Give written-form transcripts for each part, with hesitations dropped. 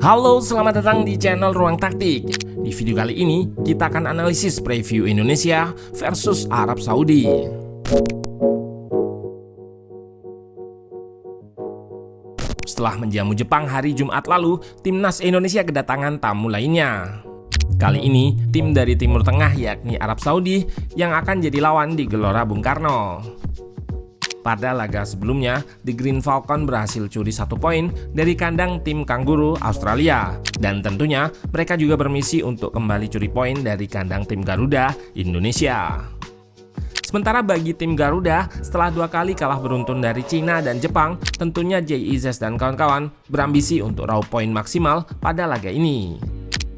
Halo, selamat datang di channel Ruang Taktik. Di video kali ini, kita akan analisis preview Indonesia versus Arab Saudi. Setelah menjamu Jepang hari Jumat lalu, timnas Indonesia kedatangan tamu lainnya. Kali ini, tim dari Timur Tengah yakni Arab Saudi yang akan jadi lawan di Gelora Bung Karno. Pada laga sebelumnya, The Green Falcon berhasil curi 1 poin dari kandang tim Kanguru Australia. Dan tentunya mereka juga bermisi untuk kembali curi poin dari kandang tim Garuda Indonesia. Sementara bagi tim Garuda, setelah 2 kali kalah beruntun dari Cina dan Jepang, tentunya JIZES dan kawan-kawan berambisi untuk raup poin maksimal pada laga ini.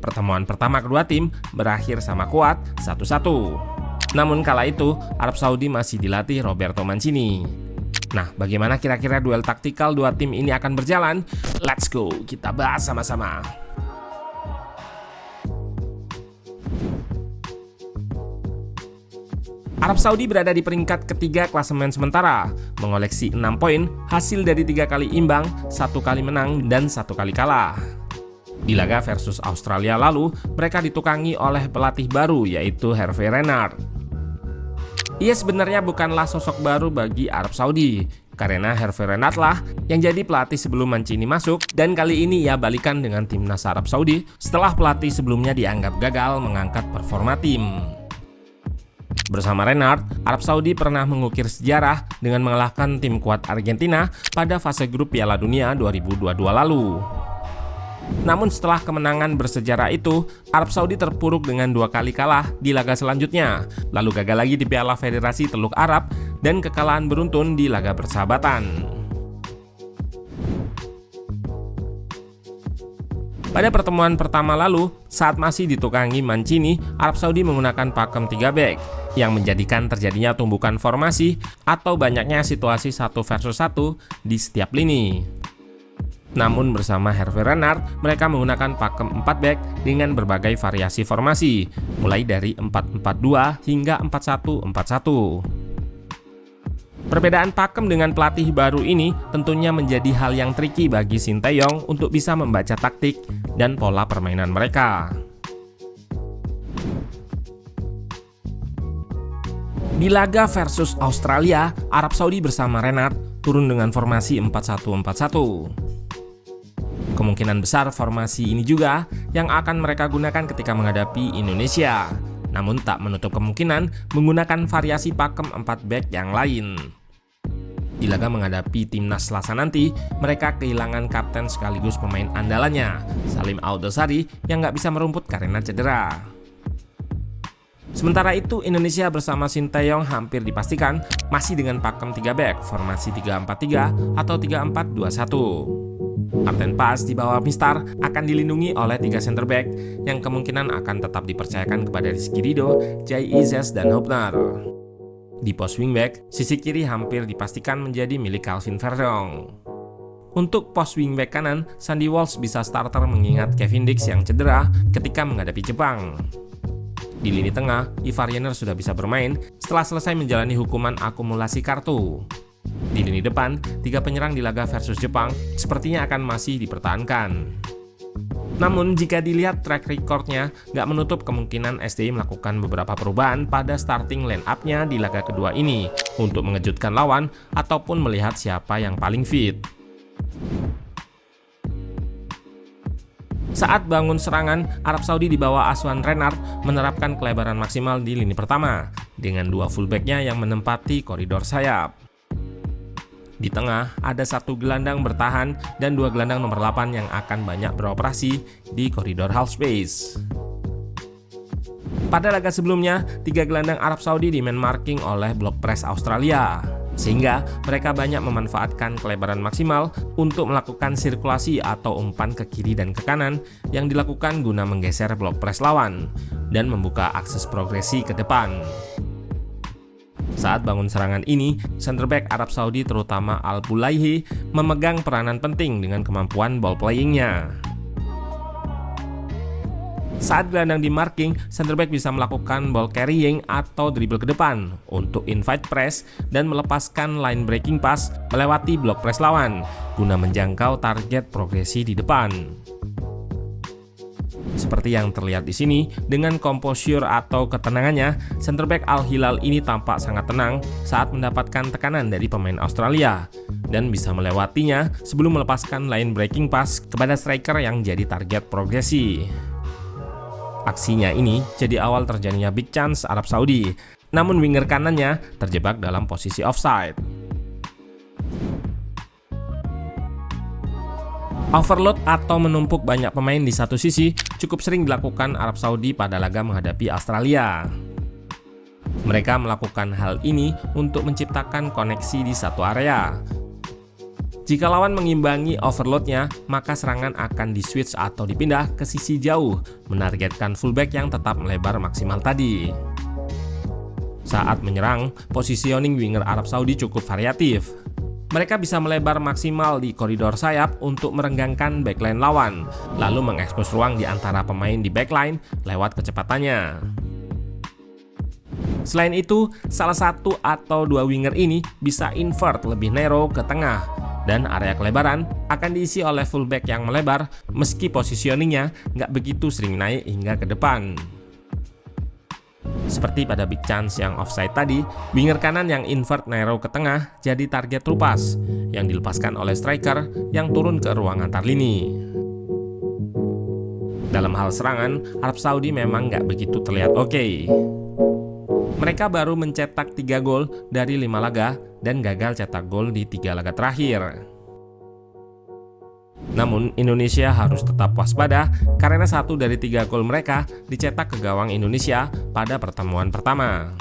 Pertemuan pertama kedua tim berakhir sama kuat 1-1. Namun kala itu, Arab Saudi masih dilatih Roberto Mancini. Nah, bagaimana kira-kira duel taktikal dua tim ini akan berjalan? Let's go, kita bahas sama-sama. Arab Saudi berada di peringkat ketiga klasemen sementara, mengoleksi 6 poin hasil dari 3 kali imbang, 1 kali menang, dan 1 kali kalah. Di laga versus Australia lalu, mereka ditukangi oleh pelatih baru yaitu Hervé Renard. Ia sebenarnya bukanlah sosok baru bagi Arab Saudi, karena Hervé Renard lah yang jadi pelatih sebelum Mancini masuk, dan kali ini ia balikan dengan timnas Arab Saudi setelah pelatih sebelumnya dianggap gagal mengangkat performa tim. Bersama Renard, Arab Saudi pernah mengukir sejarah dengan mengalahkan tim kuat Argentina pada fase grup Piala Dunia 2022 lalu. Namun setelah kemenangan bersejarah itu, Arab Saudi terpuruk dengan 2 kali kalah di laga selanjutnya, lalu gagal lagi di Piala Federasi Teluk Arab, dan kekalahan beruntun di laga persahabatan. Pada pertemuan pertama lalu, saat masih ditukangi Mancini, Arab Saudi menggunakan pakem 3 back, yang menjadikan terjadinya tumbukan formasi atau banyaknya situasi 1 versus 1 di setiap lini. Namun bersama Hervé Renard, mereka menggunakan pakem 4 back dengan berbagai variasi formasi, mulai dari 4-4-2 hingga 4-1-4-1. Perbedaan pakem dengan pelatih baru ini tentunya menjadi hal yang tricky bagi Sinteyong untuk bisa membaca taktik dan pola permainan mereka. Di laga versus Australia, Arab Saudi bersama Renard turun dengan formasi 4-1-4-1. Kemungkinan besar formasi ini juga yang akan mereka gunakan ketika menghadapi Indonesia. Namun tak menutup kemungkinan menggunakan variasi pakem 4 back yang lain. Di laga menghadapi timnas Selasa nanti, mereka kehilangan kapten sekaligus pemain andalannya, Salim Al-Dosari, yang nggak bisa merumput karena cedera. Sementara itu, Indonesia bersama Sinteyong hampir dipastikan masih dengan pakem 3 back, formasi 3-4-3 atau 3-4-2-1. Kapten Pas di bawah Mistar akan dilindungi oleh 3 center back yang kemungkinan akan tetap dipercayakan kepada Rizky Ridho, JIZES, dan Hubner. Di pos wingback, sisi kiri hampir dipastikan menjadi milik Calvin Vertonghen. Untuk pos wingback kanan, Sandy Walsh bisa starter mengingat Kevin Dix yang cedera ketika menghadapi Jepang. Di lini tengah, Ivar Jenner sudah bisa bermain setelah selesai menjalani hukuman akumulasi kartu. Di lini depan, 3 penyerang di laga versus Jepang sepertinya akan masih dipertahankan. Namun jika dilihat track recordnya, nggak menutup kemungkinan SDI melakukan beberapa perubahan pada starting line up-nya di laga kedua ini untuk mengejutkan lawan ataupun melihat siapa yang paling fit. Saat bangun serangan, Arab Saudi di bawah asuhan Renard menerapkan kelebaran maksimal di lini pertama dengan 2 fullback-nya yang menempati koridor sayap. Di tengah, ada 1 gelandang bertahan dan 2 gelandang nomor 8 yang akan banyak beroperasi di koridor half space. Pada laga sebelumnya, 3 gelandang Arab Saudi di man marking oleh block press Australia, sehingga mereka banyak memanfaatkan kelebaran maksimal untuk melakukan sirkulasi atau umpan ke kiri dan ke kanan yang dilakukan guna menggeser block press lawan dan membuka akses progresi ke depan. Saat bangun serangan ini, center back Arab Saudi terutama Al-Bulaihi memegang peranan penting dengan kemampuan ball playing-nya. Saat gelandang di marking, center back bisa melakukan ball carrying atau dribble ke depan untuk invite press dan melepaskan line breaking pass melewati block press lawan guna menjangkau target progresi di depan. Seperti yang terlihat di sini, dengan composure atau ketenangannya, center back Al Hilal ini tampak sangat tenang saat mendapatkan tekanan dari pemain Australia dan bisa melewatinya sebelum melepaskan line breaking pass kepada striker yang jadi target progresi. Aksinya ini jadi awal terjadinya big chance Arab Saudi, namun winger kanannya terjebak dalam posisi offside. Overload atau menumpuk banyak pemain di satu sisi cukup sering dilakukan Arab Saudi pada laga menghadapi Australia. Mereka melakukan hal ini untuk menciptakan koneksi di satu area. Jika lawan mengimbangi overloadnya, maka serangan akan di-switch atau dipindah ke sisi jauh, menargetkan fullback yang tetap melebar maksimal tadi. Saat menyerang, positioning winger Arab Saudi cukup variatif. Mereka bisa melebar maksimal di koridor sayap untuk merenggangkan backline lawan, lalu mengekspos ruang di antara pemain di backline lewat kecepatannya. Selain itu, salah satu atau dua winger ini bisa invert lebih narrow ke tengah, dan area kelebaran akan diisi oleh fullback yang melebar meski positioningnya nggak begitu sering naik hingga ke depan. Seperti pada big chance yang offside tadi, winger kanan yang invert narrow ke tengah jadi target rupas yang dilepaskan oleh striker yang turun ke ruang antar lini. Dalam hal serangan, Arab Saudi memang nggak begitu terlihat oke. Mereka baru mencetak 3 gol dari 5 laga dan gagal cetak gol di 3 laga terakhir. Namun Indonesia harus tetap waspada karena 1 dari 3 gol mereka dicetak ke gawang Indonesia pada pertemuan pertama.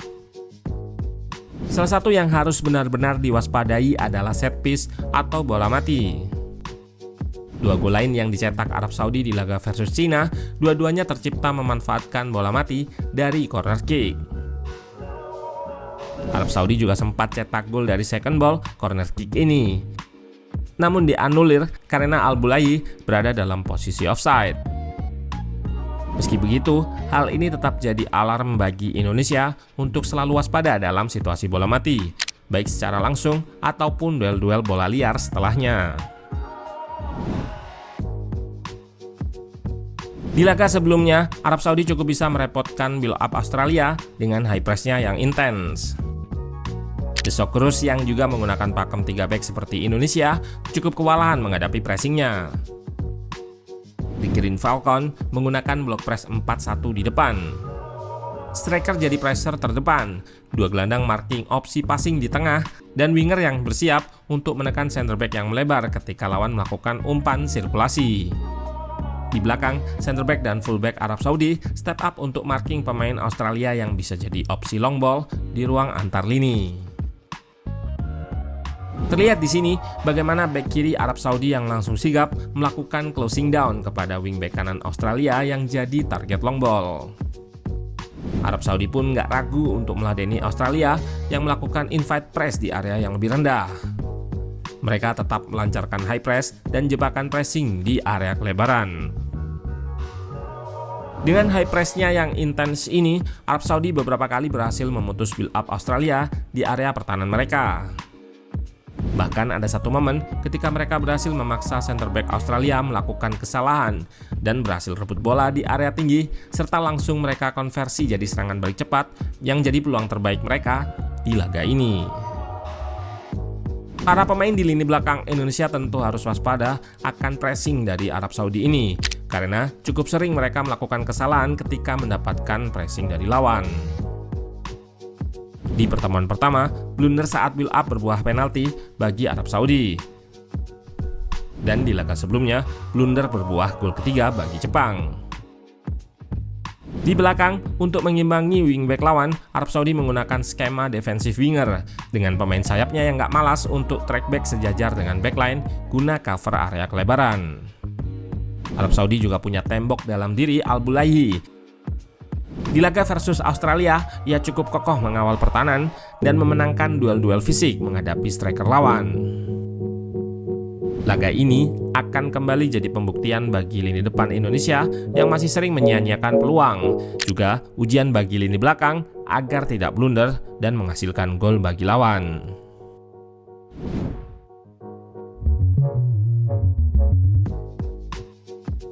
Salah satu yang harus benar-benar diwaspadai adalah set piece atau bola mati. 2 gol lain yang dicetak Arab Saudi di laga versus Cina, dua-duanya tercipta memanfaatkan bola mati dari corner kick. Arab Saudi juga sempat cetak gol dari second ball corner kick ini, namun dianulir karena Al-Bulayi berada dalam posisi offside. Meski begitu, hal ini tetap jadi alarm bagi Indonesia untuk selalu waspada dalam situasi bola mati, baik secara langsung ataupun duel-duel bola liar setelahnya. Di laga sebelumnya, Arab Saudi cukup bisa merepotkan build up Australia dengan high press-nya yang intens. The Socceroos yang juga menggunakan pakem 3 back seperti Indonesia cukup kewalahan menghadapi pressingnya. The Green Falcon menggunakan block press 4-1 di depan. Striker jadi pressure terdepan, 2 gelandang marking opsi passing di tengah, dan winger yang bersiap untuk menekan center back yang melebar ketika lawan melakukan umpan sirkulasi. Di belakang, center back dan fullback Arab Saudi step up untuk marking pemain Australia yang bisa jadi opsi long ball di ruang antar lini. Terlihat di sini bagaimana back kiri Arab Saudi yang langsung sigap melakukan closing down kepada wingback kanan Australia yang jadi target long ball. Arab Saudi pun nggak ragu untuk meladeni Australia yang melakukan invite press di area yang lebih rendah. Mereka tetap melancarkan high press dan jebakan pressing di area kelebaran. Dengan high press-nya yang intens ini, Arab Saudi beberapa kali berhasil memutus build up Australia di area pertahanan mereka. Bahkan ada satu momen ketika mereka berhasil memaksa center back Australia melakukan kesalahan dan berhasil rebut bola di area tinggi, serta langsung mereka konversi jadi serangan balik cepat yang jadi peluang terbaik mereka di laga ini. Para pemain di lini belakang Indonesia tentu harus waspada akan pressing dari Arab Saudi ini, karena cukup sering mereka melakukan kesalahan ketika mendapatkan pressing dari lawan. Di pertemuan pertama, blunder saat build up berbuah penalti bagi Arab Saudi. Dan di laga sebelumnya, blunder berbuah gol ketiga bagi Jepang. Di belakang, untuk mengimbangi wingback lawan, Arab Saudi menggunakan skema defensive winger dengan pemain sayapnya yang nggak malas untuk track back sejajar dengan backline guna cover area kelebaran. Arab Saudi juga punya tembok dalam diri Al-Bulayi. Di laga versus Australia, ia cukup kokoh mengawal pertahanan dan memenangkan duel-duel fisik menghadapi striker lawan. Laga ini akan kembali jadi pembuktian bagi lini depan Indonesia yang masih sering menyia-nyiakan peluang, juga ujian bagi lini belakang agar tidak blunder dan menghasilkan gol bagi lawan.